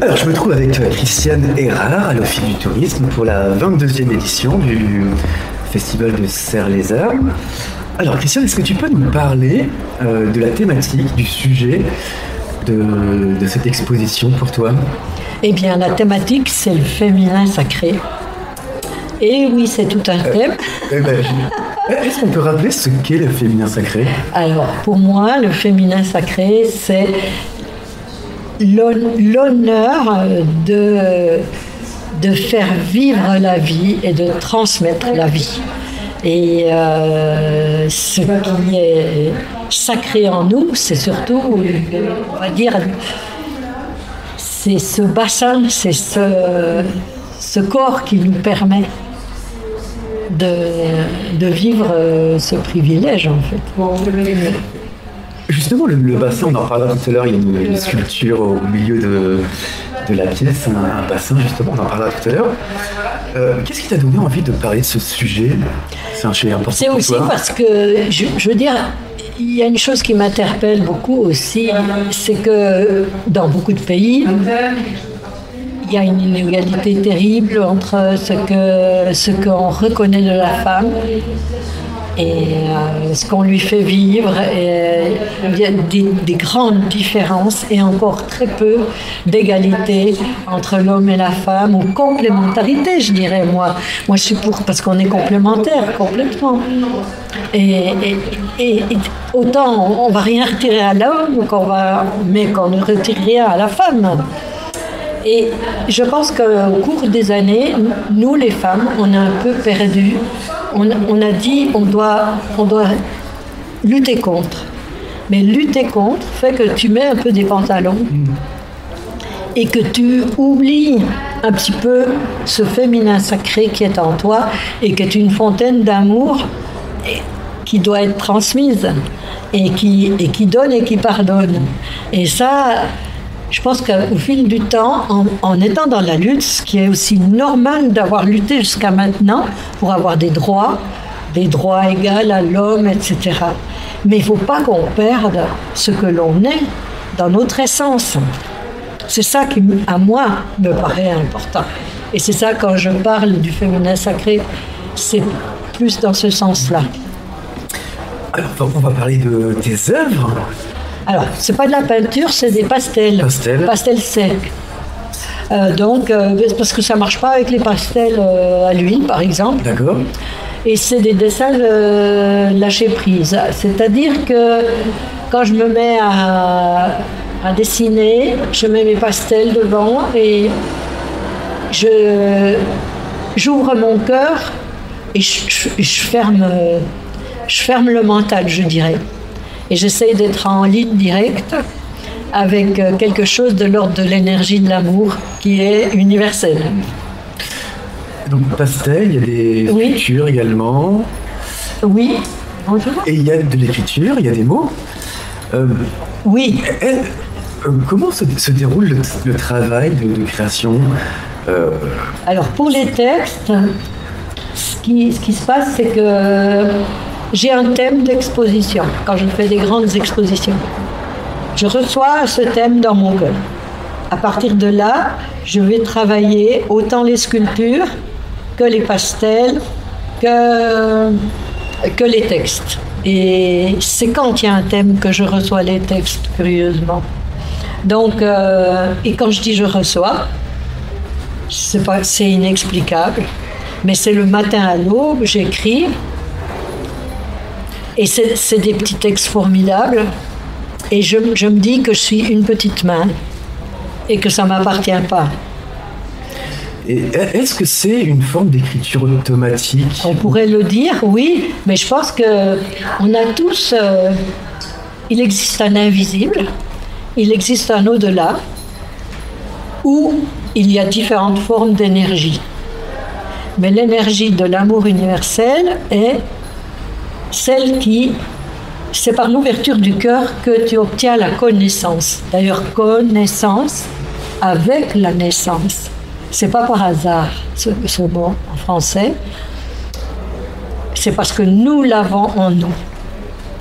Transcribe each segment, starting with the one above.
Alors, je me trouve avec Christiane Erard à l'Office du Tourisme pour la 22e édition du Festival de Serres-les-Arcs. Alors, Christiane, est-ce que tu peux nous parler de la thématique, du sujet de cette exposition pour toi? Eh bien, la thématique, c'est le féminin sacré. Et oui, c'est tout un thème. Est-ce qu'on peut rappeler ce qu'est le féminin sacré? Alors, pour moi, le féminin sacré, c'est l'honneur de faire vivre la vie et de transmettre la vie. Et ce qui est sacré en nous, c'est surtout, on va dire, c'est ce bassin, c'est ce corps qui nous permet de vivre ce privilège, en fait. Justement, le bassin, on en parlera tout à l'heure, il y a une sculpture au milieu de la pièce, un bassin, justement, on en parlera tout à l'heure. Qu'est-ce qui t'a donné envie de parler de ce sujet? C'est un sujet important pour toi. C'est aussi parce que, je veux dire, il y a une chose qui m'interpelle beaucoup aussi, c'est que dans beaucoup de pays, il y a une inégalité terrible entre ce qu'on reconnaît de la femme et ce qu'on lui fait vivre. Et il y a des grandes différences et encore très peu d'égalité entre l'homme et la femme, ou complémentarité, je dirais. Moi je suis pour, parce qu'on est complémentaires complètement. Et autant on va rien retirer à l'homme, mais qu'on ne retire rien à la femme. Et je pense qu'au cours des années, nous les femmes, on a un peu perdu. On a dit on doit lutter contre. Mais lutter contre fait que tu mets un peu des pantalons et que tu oublies un petit peu ce féminin sacré qui est en toi et qui est une fontaine d'amour qui doit être transmise et qui donne et qui pardonne. Et ça, je pense qu'au fil du temps, en étant dans la lutte, ce qui est aussi normal d'avoir lutté jusqu'à maintenant pour avoir des droits égaux à l'homme, etc. Mais il ne faut pas qu'on perde ce que l'on est dans notre essence. C'est ça qui, à moi, me paraît important. Et c'est ça, quand je parle du féminin sacré, c'est plus dans ce sens-là. Alors, on va parler de tes œuvres. Alors, c'est pas de la peinture, c'est des pastels. Pastels secs. Parce que ça marche pas avec les pastels à l'huile, par exemple. D'accord. Et c'est des dessins lâcher prise. C'est-à-dire que quand je me mets à dessiner, je mets mes pastels devant et j'ouvre mon cœur et je ferme le mental, je dirais. Et j'essaye d'être en ligne directe avec quelque chose de l'ordre de l'énergie de l'amour qui est universelle. Donc pastel, il y a des sculptures également. Oui, bonjour. Et il y a de l'écriture, il y a des mots. Oui. Comment se déroule le travail de création? Alors pour les textes, ce qui se passe, c'est que j'ai un thème d'exposition quand je fais des grandes expositions. Je reçois ce thème dans mon cœur. À partir de là, je vais travailler autant les sculptures que les pastels, que les textes. Et c'est quand il y a un thème que je reçois les textes, curieusement. Donc, et quand je dis je reçois, c'est inexplicable, mais c'est le matin à l'aube, j'écris. Et c'est des petits textes formidables. Et je me dis que je suis une petite main et que ça ne m'appartient pas. Et est-ce que c'est une forme d'écriture automatique? On pourrait le dire, oui, mais je pense qu'on a tous... il existe un invisible, il existe un au-delà, où il y a différentes formes d'énergie. Mais l'énergie de l'amour universel est celle qui... C'est par l'ouverture du cœur que tu obtiens la connaissance. D'ailleurs, connaissance avec la naissance. C'est pas par hasard ce mot en français. c'est parce que nous l'avons en nous.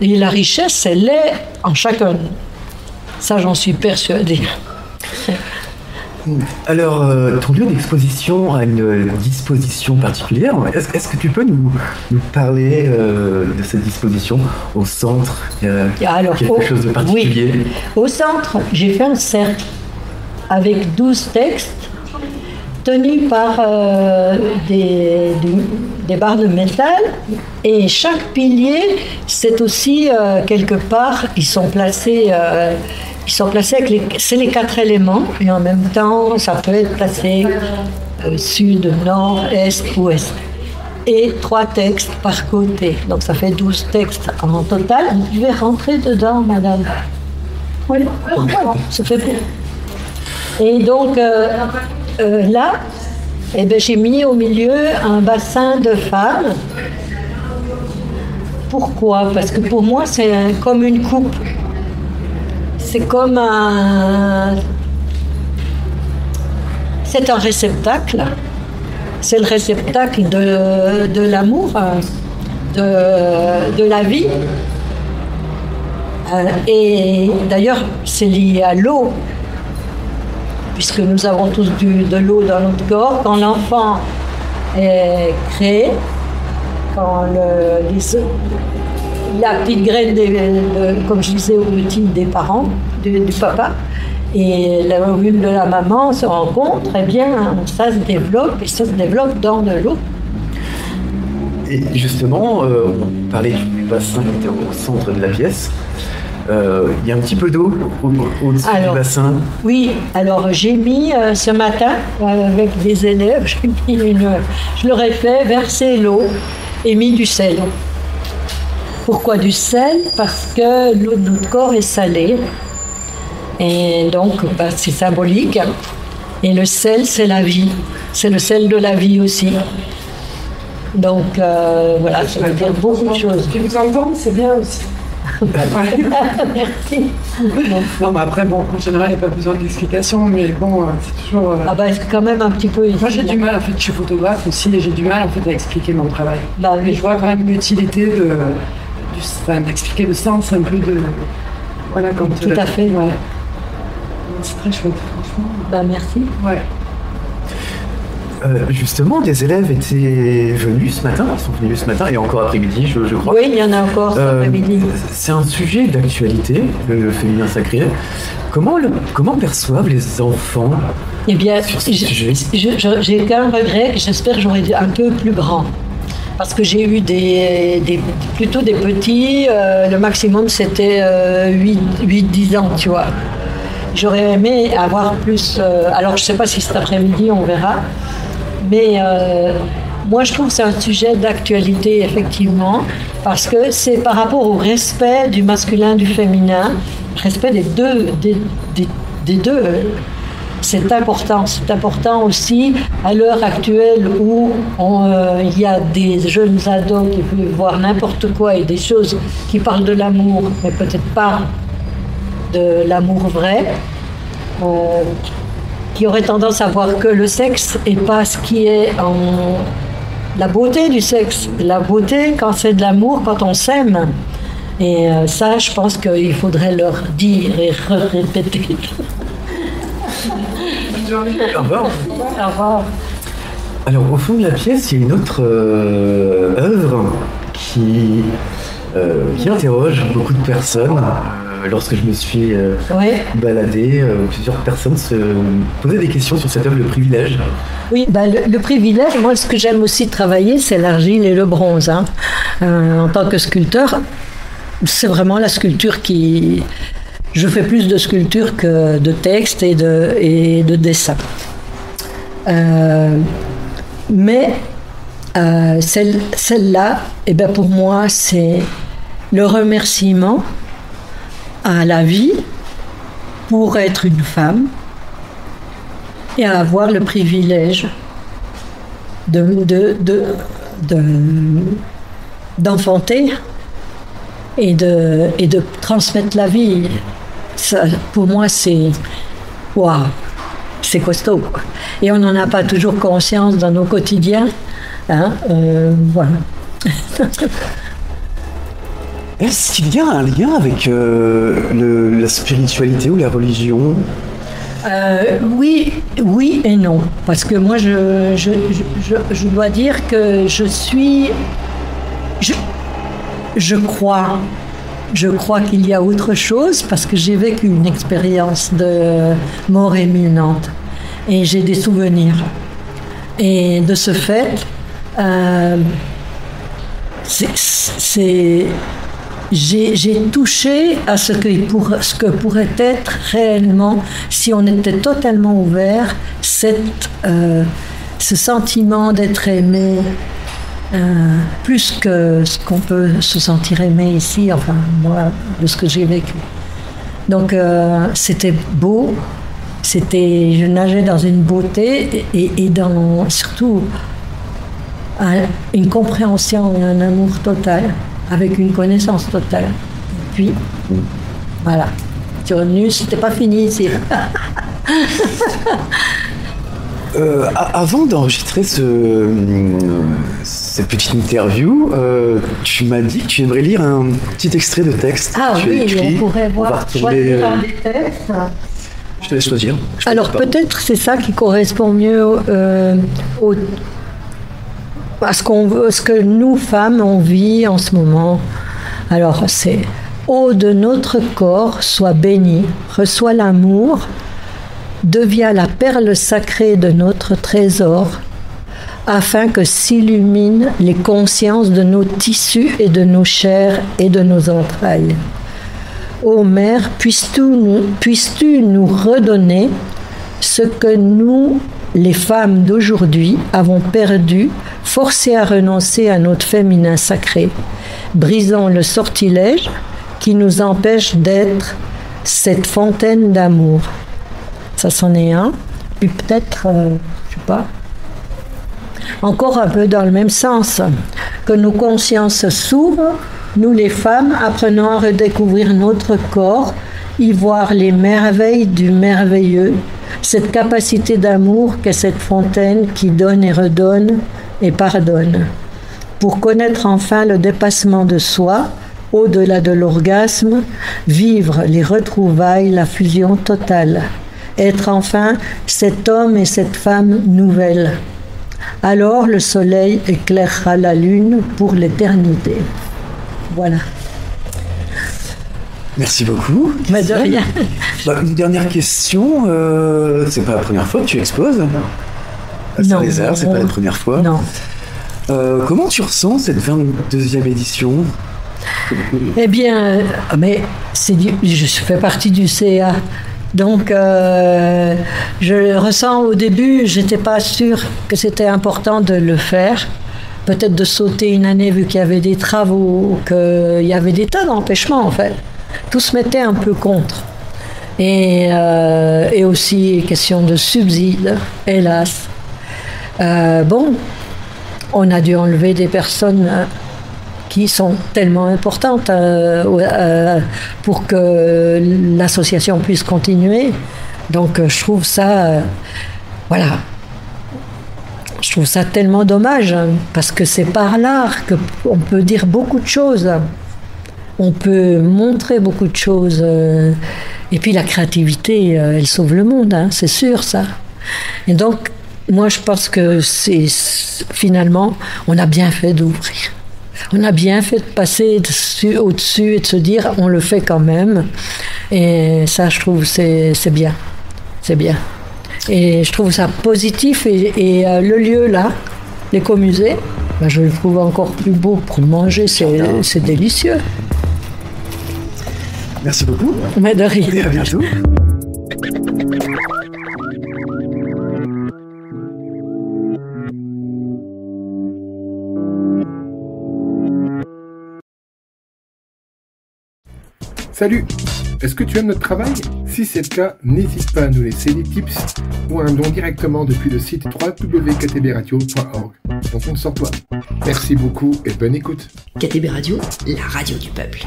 Et la richesse, elle est en chacun de nous. Ça, j'en suis persuadée. Alors, ton lieu d'exposition a une disposition particulière. Est-ce que tu peux nous parler de cette disposition au centre? Alors, quelque chose de particulier? Oui. Au centre, j'ai fait un cercle avec 12 textes tenus par des barres de métal. Et chaque pilier, c'est aussi quelque part, ils sont placés avec c'est les 4 éléments, et en même temps, ça peut être placé sud, nord, est, ouest. Et 3 textes par côté. Donc ça fait 12 textes en total. Je vais rentrer dedans, madame. Oui, ça fait bien. Et donc là, eh ben, j'ai mis au milieu un bassin de femmes. Pourquoi? Parce que pour moi, c'est comme une coupe. C'est comme c'est un réceptacle. C'est le réceptacle de l'amour, de la vie. Et d'ailleurs, c'est lié à l'eau, puisque nous avons tous de l'eau dans notre corps. Quand l'enfant est créé, quand la petite graine, comme je disais au petit, des parents, du papa, et l'ovule de la maman se rencontrent, eh bien, ça se développe, et ça se développe dans de l'eau. Et justement, on parlait du bassin qui était au centre de la pièce. Il y a un petit peu d'eau au-dessus du bassin. Oui, alors j'ai mis ce matin, avec des élèves, je leur ai fait verser l'eau et mis du sel. Pourquoi du sel? Parce que l'eau de notre corps est salée. Et donc, c'est symbolique. Et le sel, c'est la vie. C'est le sel de la vie aussi. Donc, voilà, ça veut dire beaucoup de choses. Tu vous entends, c'est bien aussi. Merci. Non, mais après, bon, en général, il n'y a pas besoin d'explication, mais bon, c'est toujours... Ah bah, c'est quand même un petit peu... Moi, j'ai du mal, en fait, je suis photographe aussi, et j'ai du mal, en fait, à expliquer mon travail. Bah, oui. Mais je vois quand même l'utilité d'expliquer le sens un peu de... Voilà, comme... Tout à fait. Ouais. C'est très chouette, franchement. Bah, merci. Ouais. Justement, des élèves étaient venus ce matin, ils sont venus ce matin et encore après-midi, je crois. Oui, il y en a encore cet après-midi. C'est un sujet d'actualité, le féminin sacré. Comment perçoivent les enfants? Eh bien, j'ai qu'un regret, que j'espère que j'aurai un peu plus grand. Parce que j'ai eu plutôt des petits, le maximum c'était 8-10 ans, tu vois. J'aurais aimé avoir plus... alors, je ne sais pas si cet après-midi, on verra. Mais moi, je trouve que c'est un sujet d'actualité, effectivement, parce que c'est par rapport au respect du masculin, du féminin, respect des deux. C'est important. C'est important aussi à l'heure actuelle où il y a des jeunes ados qui peuvent voir n'importe quoi et des choses qui parlent de l'amour, mais peut-être pas de l'amour vrai, qui aurait tendance à voir que le sexe et pas ce qui est la beauté du sexe. La beauté, quand c'est de l'amour, quand on s'aime. Et ça, je pense qu'il faudrait leur dire et répéter. Au revoir. Au revoir. Alors, au fond de la pièce, il y a une autre œuvre qui interroge beaucoup de personnes. Lorsque je me suis baladé, plusieurs personnes se posaient des questions sur cette œuvre, le privilège. Oui, le privilège, moi ce que j'aime aussi travailler, c'est l'argile et le bronze. Hein. En tant que sculpteur, c'est vraiment la sculpture qui... Je fais plus de sculpture que de texte et de dessin. Mais celle-là, eh ben pour moi, c'est le remerciement à la vie pour être une femme et à avoir le privilège d'enfanter et de transmettre la vie. Ça, pour moi, c'est waouh, c'est costaud, quoi. Et on n'en a pas toujours conscience dans nos quotidiens. Hein, voilà. Est-ce qu'il y a un lien avec la spiritualité ou la religion? Oui, oui et non. Parce que moi, je dois dire que je crois qu'il y a autre chose parce que j'ai vécu une expérience de mort imminente et j'ai des souvenirs. Et de ce fait, j'ai touché à ce que pourrait être réellement, si on était totalement ouvert, ce sentiment d'être aimé, plus que ce qu'on peut se sentir aimé ici, enfin moi, de ce que j'ai vécu. Donc c'était beau, je nageais dans une beauté et dans surtout une compréhension et un amour total, avec une connaissance totale. Et puis, voilà, tu es revenu, c'était pas fini ici. Avant d'enregistrer cette petite interview, tu m'as dit que tu aimerais lire un petit extrait de texte. Ah que tu as oui, écrit. on pourrait choisir un des textes. Je te laisse choisir. Alors peut-être c'est ça qui correspond mieux à ce que nous femmes on vit en ce moment. Alors c'est « Ô de notre corps, sois béni, reçois l'amour, deviens la perle sacrée de notre trésor, afin que s'illuminent les consciences de nos tissus et de nos chairs et de nos entrailles. Ô Mère, puisses-tu nous redonner ce que nous, les femmes d'aujourd'hui, avons perdu, forcées à renoncer à notre féminin sacré, brisant le sortilège qui nous empêche d'être cette fontaine d'amour. » Ça, c'en est un. Puis peut-être, je sais pas, encore un peu dans le même sens, que nos consciences s'ouvrent, nous les femmes, apprenons à redécouvrir notre corps, y voir les merveilles du merveilleux, cette capacité d'amour qu'est cette fontaine qui donne et redonne et pardonne. Pour connaître enfin le dépassement de soi, au-delà de l'orgasme, vivre les retrouvailles, la fusion totale. Être enfin cet homme et cette femme nouvelle. Alors le soleil éclairera la lune pour l'éternité. Voilà. Merci beaucoup. Mais de rien. Une dernière question. C'est pas la première fois que tu exposes à Saint-Lézard, c'est pas la première fois. Non. Comment tu ressens cette 22e édition? Eh bien, mais je fais partie du CA. Donc, je ressens au début, j'étais pas sûre que c'était important de le faire. Peut-être de sauter une année vu qu'il y avait des travaux, qu'il y avait des tas d'empêchements en fait. Tout se mettait un peu contre. Et aussi question de subsides, hélas. Bon, on a dû enlever des personnes qui sont tellement importantes pour que l'association puisse continuer. Donc je trouve ça, voilà, je trouve ça tellement dommage, parce que c'est par l'art qu'on peut dire beaucoup de choses, on peut montrer beaucoup de choses, et puis la créativité, elle sauve le monde, hein, c'est sûr ça. Et donc, moi je pense que finalement, on a bien fait d'ouvrir. On a bien fait de passer au-dessus et de se dire on le fait quand même. Et ça, je trouve, c'est bien. C'est bien. Et je trouve ça positif. Et le lieu là, l'écomusée, ben, je le trouve encore plus beau pour manger. C'est délicieux. Merci beaucoup. Mais de rien. Et à bientôt. Salut! Est-ce que tu aimes notre travail? Si c'est le cas, n'hésite pas à nous laisser des tips ou un don directement depuis le site www.ktbradio.org. On compte sur toi. Merci beaucoup et bonne écoute. KTB Radio, la radio du peuple.